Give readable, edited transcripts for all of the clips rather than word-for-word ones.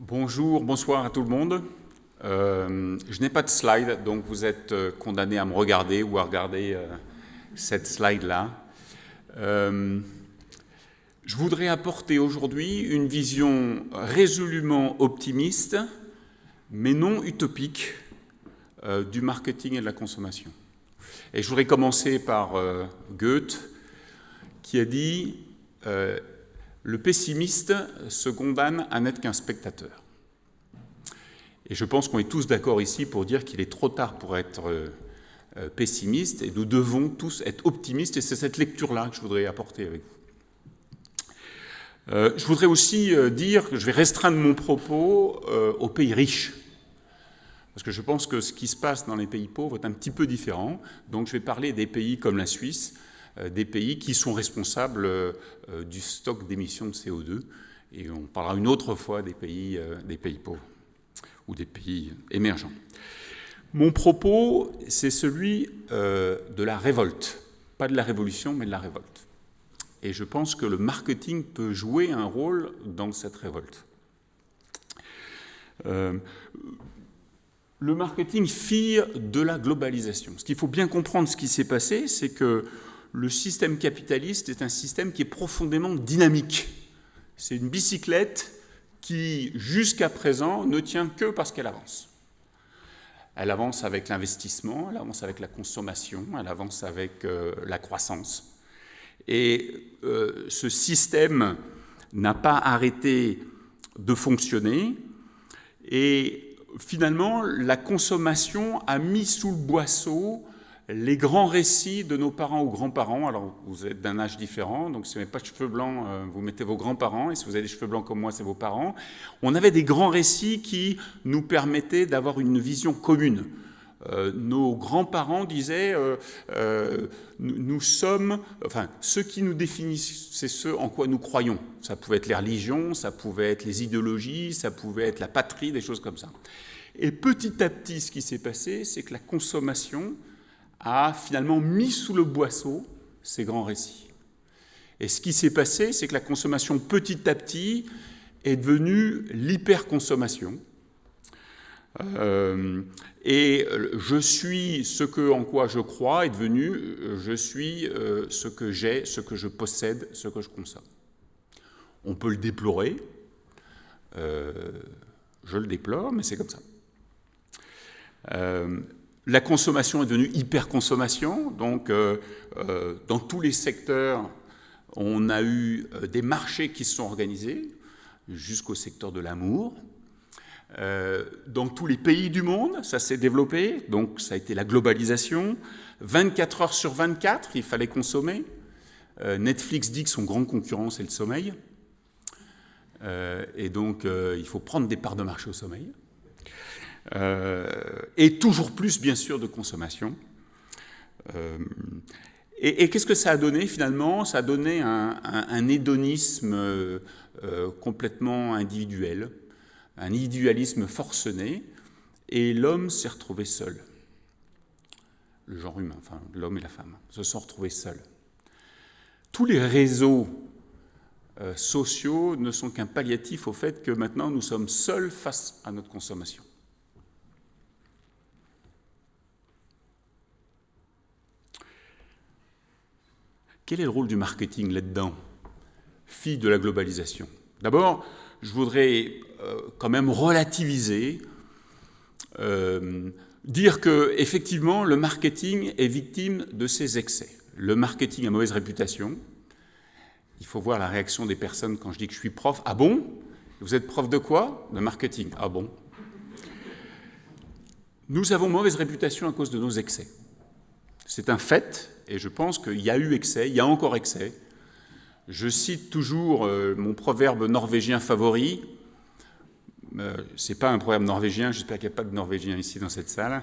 Bonjour, bonsoir à tout le monde. Je n'ai pas de slide, donc vous êtes condamnés à me regarder ou à regarder cette slide-là. Je voudrais apporter aujourd'hui une vision résolument optimiste, mais non utopique, du marketing et de la consommation. Et je voudrais commencer par Goethe, qui a dit le pessimiste se condamne à n'être qu'un spectateur. Et je pense qu'on est tous d'accord ici pour dire qu'il est trop tard pour être pessimiste, et nous devons tous être optimistes, et c'est cette lecture-là que je voudrais apporter avec vous. Je voudrais aussi dire que je vais restreindre mon propos aux pays riches, parce que je pense que ce qui se passe dans les pays pauvres est un petit peu différent. Donc je vais parler des pays comme la Suisse, des pays qui sont responsables du stock d'émissions de CO2, et on parlera une autre fois des pays pauvres ou des pays émergents. Mon propos, c'est celui de la révolte, pas de la révolution, mais de la révolte. Et je pense que le marketing peut jouer un rôle dans cette révolte. Le marketing fille de la globalisation. Ce qu'il faut bien comprendre, ce qui s'est passé, c'est que le système capitaliste est un système qui est profondément dynamique. C'est une bicyclette qui, jusqu'à présent, ne tient que parce qu'elle avance. Elle avance avec l'investissement, elle avance avec la consommation, elle avance avec la croissance. Et ce système n'a pas arrêté de fonctionner. Et finalement, la consommation a mis sous le boisseau les grands récits de nos parents ou grands-parents. Alors, vous êtes d'un âge différent, donc si vous n'avez pas de cheveux blancs, vous mettez vos grands-parents, et si vous avez des cheveux blancs comme moi, c'est vos parents. On avait des grands récits qui nous permettaient d'avoir une vision commune. Nos grands-parents disaient nous sommes, enfin, ce qui nous définissent, c'est ce en quoi nous croyons. Ça pouvait être les religions, ça pouvait être les idéologies, ça pouvait être la patrie, des choses comme ça. Et petit à petit, ce qui s'est passé, c'est que la consommation a finalement mis sous le boisseau ces grands récits. Et ce qui s'est passé, c'est que la consommation, petit à petit, est devenue l'hyperconsommation. Et je suis ce en quoi je crois est devenu je suis ce que j'ai, ce que je possède, ce que je consomme. On peut le déplorer, je le déplore, mais c'est comme ça. La consommation est devenue hyperconsommation, donc dans tous les secteurs, on a eu des marchés qui se sont organisés, jusqu'au secteur de l'amour. Dans tous les pays du monde, ça s'est développé, donc ça a été la globalisation. 24 heures sur 24, il fallait consommer. Netflix dit que son grand concurrent, c'est le sommeil. Et donc, il faut prendre des parts de marché au sommeil. Et toujours plus, bien sûr, de consommation. Et qu'est-ce que ça a donné, finalement ? Ça a donné un hédonisme complètement individuel, un individualisme forcené, et l'homme s'est retrouvé seul. Le genre humain, enfin l'homme et la femme, se sont retrouvés seuls. Tous les réseaux sociaux ne sont qu'un palliatif au fait que maintenant nous sommes seuls face à notre consommation. Quel est le rôle du marketing là-dedans, fille de la globalisation ? D'abord, je voudrais quand même relativiser, dire que effectivement le marketing est victime de ses excès. Le marketing a mauvaise réputation. Il faut voir la réaction des personnes quand je dis que je suis prof. Ah bon ? Vous êtes prof de quoi ? De marketing. Ah bon ? Nous avons mauvaise réputation à cause de nos excès. C'est un fait, et je pense qu'il y a eu excès, il y a encore excès. Je cite toujours mon proverbe norvégien favori. Ce n'est pas un proverbe norvégien, j'espère qu'il n'y a pas de norvégien ici dans cette salle,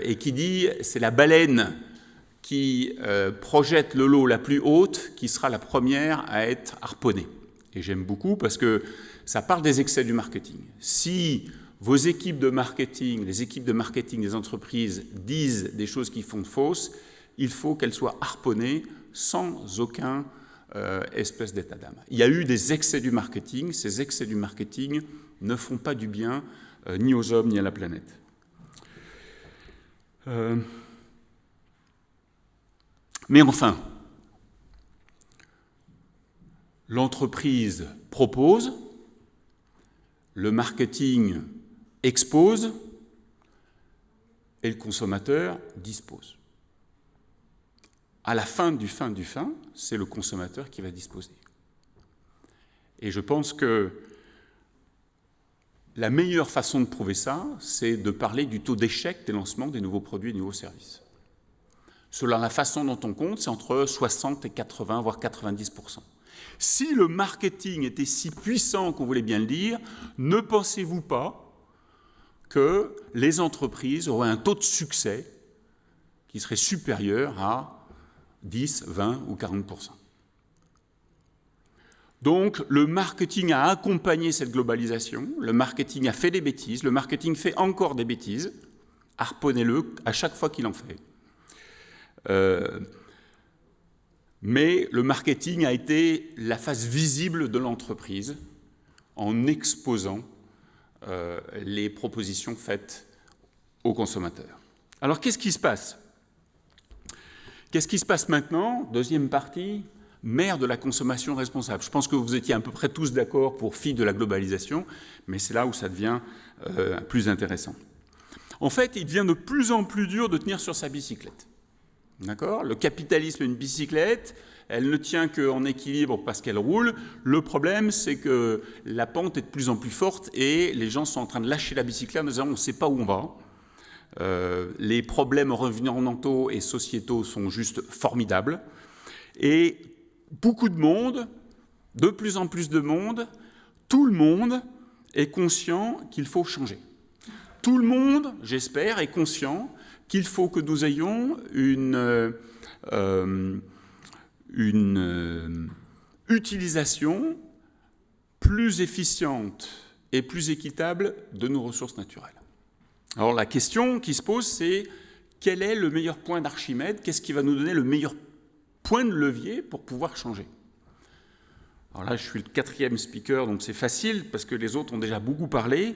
et qui dit « c'est la baleine qui projette le lot la plus haute qui sera la première à être harponnée ». Et j'aime beaucoup parce que ça parle des excès du marketing. Si vos équipes de marketing, les équipes de marketing des entreprises disent des choses qui font de fausses, il faut qu'elles soient harponnées sans aucun espèce d'état d'âme. Il y a eu des excès du marketing, ces excès du marketing ne font pas du bien ni aux hommes ni à la planète. Mais enfin, l'entreprise propose, le marketing expose et le consommateur dispose. À la fin du fin, c'est le consommateur qui va disposer. Et je pense que la meilleure façon de prouver ça, c'est de parler du taux d'échec des lancements des nouveaux produits et des nouveaux services. Selon la façon dont on compte, c'est entre 60 et 80, voire 90%. Si le marketing était si puissant qu'on voulait bien le dire, ne pensez-vous pas que les entreprises auraient un taux de succès qui serait supérieur à 10, 20 ou 40%. Donc, le marketing a accompagné cette globalisation, le marketing a fait des bêtises, le marketing fait encore des bêtises, harponnez-le à chaque fois qu'il en fait. Mais le marketing a été la face visible de l'entreprise en exposant les propositions faites aux consommateurs. Alors, qu'est-ce qui se passe ? Qu'est-ce qui se passe maintenant ? Deuxième partie, mère de la consommation responsable. Je pense que vous étiez à peu près tous d'accord pour fille de la globalisation, mais c'est là où ça devient plus intéressant. En fait, il devient de plus en plus dur de tenir sur sa bicyclette. D'accord ? Le capitalisme est une bicyclette, elle ne tient qu'en équilibre parce qu'elle roule. Le problème, c'est que la pente est de plus en plus forte et les gens sont en train de lâcher la bicyclette en disant on ne sait pas où on va. Les problèmes environnementaux et sociétaux sont juste formidables. Et beaucoup de monde, de plus en plus de monde, tout le monde est conscient qu'il faut changer. Tout le monde, j'espère, est conscient qu'il faut que nous ayons une utilisation plus efficiente et plus équitable de nos ressources naturelles. Alors la question qui se pose, c'est quel est le meilleur point d'Archimède ? Qu'est-ce qui va nous donner le meilleur point de levier pour pouvoir changer ? Alors là, je suis le 4e speaker, donc c'est facile, parce que les autres ont déjà beaucoup parlé.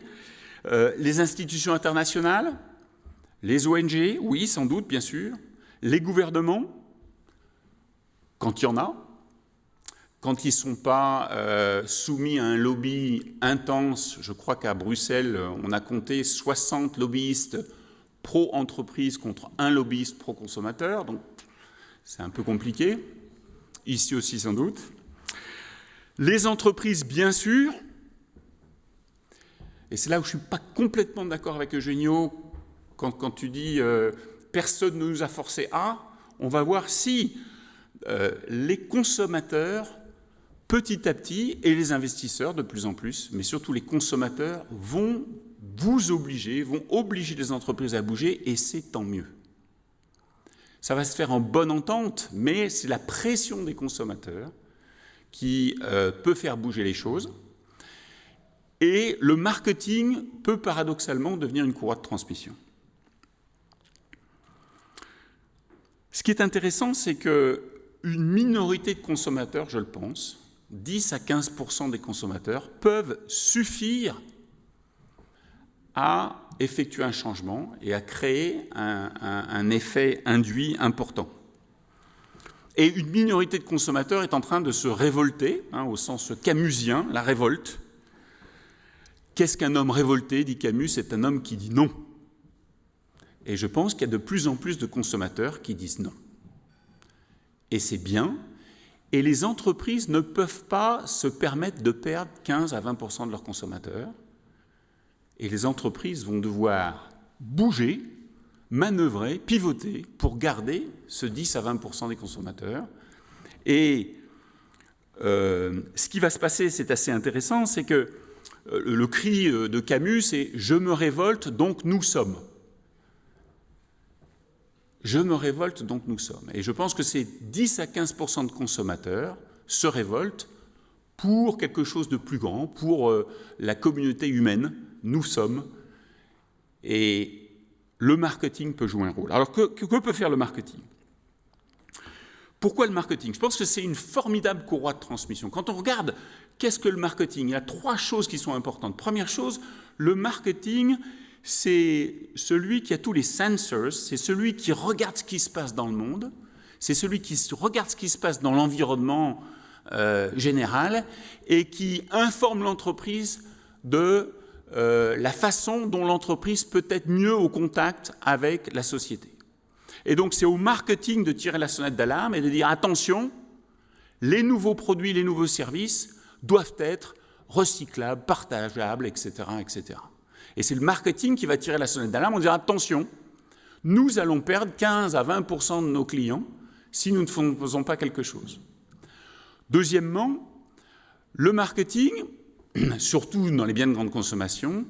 Les institutions internationales, les ONG, oui, sans doute, bien sûr. Les gouvernements, quand il y en a, quand ils ne sont pas soumis à un lobby intense. Je crois qu'à Bruxelles, on a compté 60 lobbyistes pro-entreprise contre un lobbyiste pro-consommateur, donc c'est un peu compliqué. Ici aussi, sans doute. Les entreprises, bien sûr, et c'est là où je ne suis pas complètement d'accord avec Eugenio, quand tu dis personne ne nous a forcé à, on va voir si les consommateurs, petit à petit, et les investisseurs de plus en plus, mais surtout les consommateurs, vont vous obliger, vont obliger les entreprises à bouger, et c'est tant mieux. Ça va se faire en bonne entente, mais c'est la pression des consommateurs qui peut faire bouger les choses. Et le marketing peut paradoxalement devenir une courroie de transmission. Ce qui est intéressant, c'est qu'une minorité de consommateurs, je le pense, 10 à 15% des consommateurs, peuvent suffire à effectuer un changement et à créer un effet induit important. Et une minorité de consommateurs est en train de se révolter, au sens camusien, la révolte. Qu'est-ce qu'un homme révolté, dit Camus ? C'est un homme qui dit non. Et je pense qu'il y a de plus en plus de consommateurs qui disent non. Et c'est bien. Et les entreprises ne peuvent pas se permettre de perdre 15 à 20% de leurs consommateurs. Et les entreprises vont devoir bouger, manœuvrer, pivoter pour garder ce 10 à 20% des consommateurs. Et ce qui va se passer, c'est assez intéressant, c'est que le cri de Camus, c'est « Je me révolte, donc nous sommes ». Je me révolte, donc nous sommes. Et je pense que ces 10 à 15% de consommateurs se révoltent pour quelque chose de plus grand, pour la communauté humaine. Nous sommes. Et le marketing peut jouer un rôle. Alors, que peut faire le marketing ? Pourquoi le marketing? Je pense que c'est une formidable courroie de transmission. Quand on regarde qu'est-ce que le marketing, il y a 3 choses qui sont importantes. Première chose, le marketing, c'est celui qui a tous les sensors, c'est celui qui regarde ce qui se passe dans le monde, c'est celui qui regarde ce qui se passe dans l'environnement général et qui informe l'entreprise de la façon dont l'entreprise peut être mieux au contact avec la société. Et donc c'est au marketing de tirer la sonnette d'alarme et de dire attention, les nouveaux produits, les nouveaux services doivent être recyclables, partageables, etc., etc. Et c'est le marketing qui va tirer la sonnette d'alarme en disant attention, nous allons perdre 15 à 20% de nos clients si nous ne faisons pas quelque chose. Deuxièmement, le marketing, surtout dans les biens de grande consommation,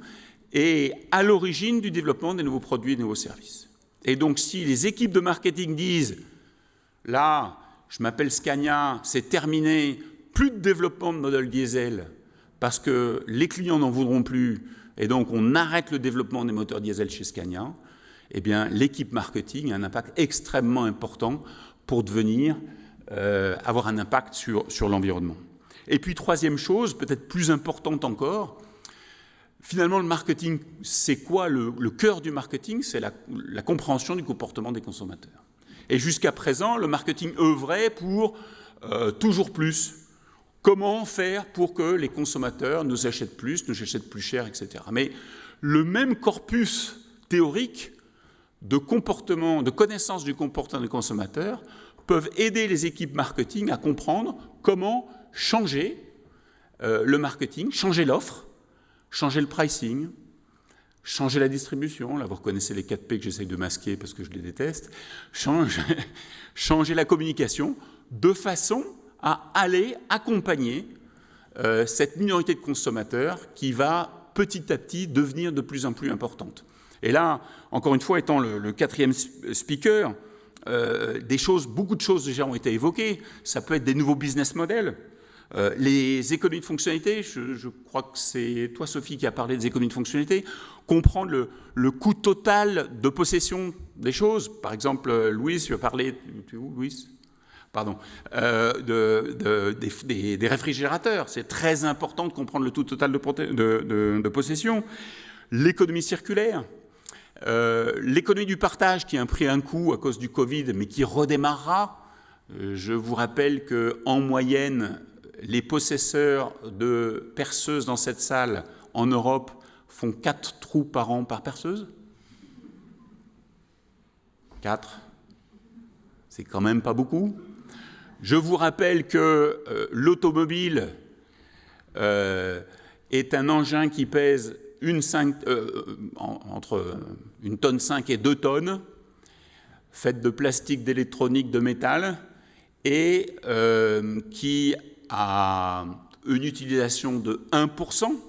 est à l'origine du développement des nouveaux produits et des nouveaux services. Et donc si les équipes de marketing disent là, je m'appelle Scania, c'est terminé, plus de développement de modèles diesel parce que les clients n'en voudront plus et donc on arrête le développement des moteurs diesel chez Scania, eh bien l'équipe marketing a un impact extrêmement important pour devenir avoir un impact sur l'environnement. Et puis troisième chose, peut-être plus importante encore, finalement le marketing, c'est quoi le cœur du marketing? C'est la compréhension du comportement des consommateurs. Et jusqu'à présent, le marketing œuvrait pour toujours plus. Comment faire pour que les consommateurs nous achètent plus cher, etc. Mais le même corpus théorique de comportement, de connaissance du comportement des consommateurs peuvent aider les équipes marketing à comprendre comment changer le marketing, changer l'offre, changer le pricing, changer la distribution. Là, vous reconnaissez les 4 P que j'essaye de masquer parce que je les déteste. Changer la communication de façon à aller accompagner cette minorité de consommateurs qui va petit à petit devenir de plus en plus importante. Et là, encore une fois, étant le 4e speaker, beaucoup de choses déjà ont été évoquées. Ça peut être des nouveaux business models. Les économies de fonctionnalité, je crois que c'est toi, Sophie, qui a parlé des économies de fonctionnalité. Comprendre le coût total de possession des choses. Par exemple, Louise, tu as parlé... Tu es où, Louise ? Pardon, des réfrigérateurs. C'est très important de comprendre le coût total de possession. L'économie circulaire. L'économie du partage qui a pris un coup à cause du Covid, mais qui redémarrera. Je vous rappelle qu'en moyenne, les possesseurs de perceuses dans cette salle, en Europe, font 4 trous par an par perceuse. 4. C'est quand même pas beaucoup. Je vous rappelle que l'automobile est un engin qui pèse entre 1,5 tonne et 2 tonnes, faite de plastique, d'électronique, de métal, et qui a une utilisation de 1%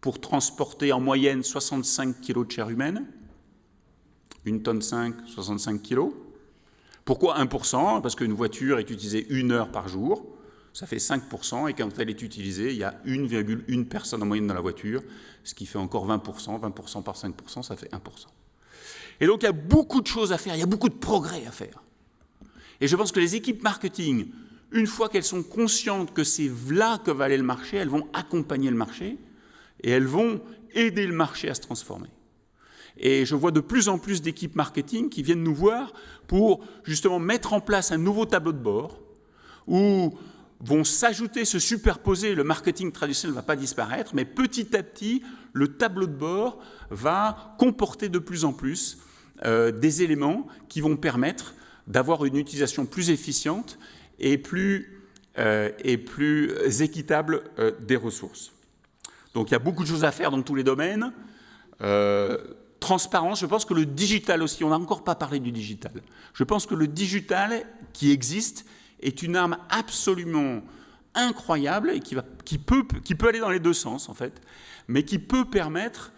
pour transporter en moyenne 65 kg de chair humaine, 1,5 tonne, 65 kg. Pourquoi 1% ? Parce qu'une voiture est utilisée 1 heure par jour, ça fait 5%, et quand elle est utilisée, il y a 1,1 personne en moyenne dans la voiture, ce qui fait encore 20%, 20% par 5%, ça fait 1%. Et donc il y a beaucoup de choses à faire, il y a beaucoup de progrès à faire. Et je pense que les équipes marketing, une fois qu'elles sont conscientes que c'est là que va aller le marché, elles vont accompagner le marché, et elles vont aider le marché à se transformer. Et je vois de plus en plus d'équipes marketing qui viennent nous voir pour justement mettre en place un nouveau tableau de bord où vont s'ajouter, se superposer, le marketing traditionnel ne va pas disparaître, mais petit à petit, le tableau de bord va comporter de plus en plus des éléments qui vont permettre d'avoir une utilisation plus efficiente et plus équitable des ressources. Donc il y a beaucoup de choses à faire dans tous les domaines. Transparence, je pense que le digital aussi, on n'a encore pas parlé du digital. Je pense que le digital qui existe est une arme absolument incroyable et qui peut aller dans les deux sens en fait, mais qui peut permettre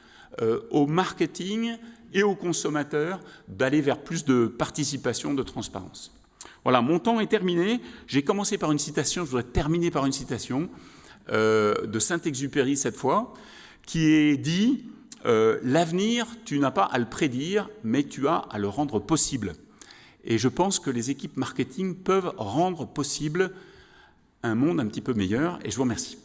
au marketing et aux consommateurs d'aller vers plus de participation, de transparence. Voilà, mon temps est terminé. J'ai commencé par une citation, je voudrais terminer par une citation de Saint-Exupéry cette fois, qui est dit l'avenir, tu n'as pas à le prédire, mais tu as à le rendre possible. Et je pense que les équipes marketing peuvent rendre possible un monde un petit peu meilleur. Et je vous remercie.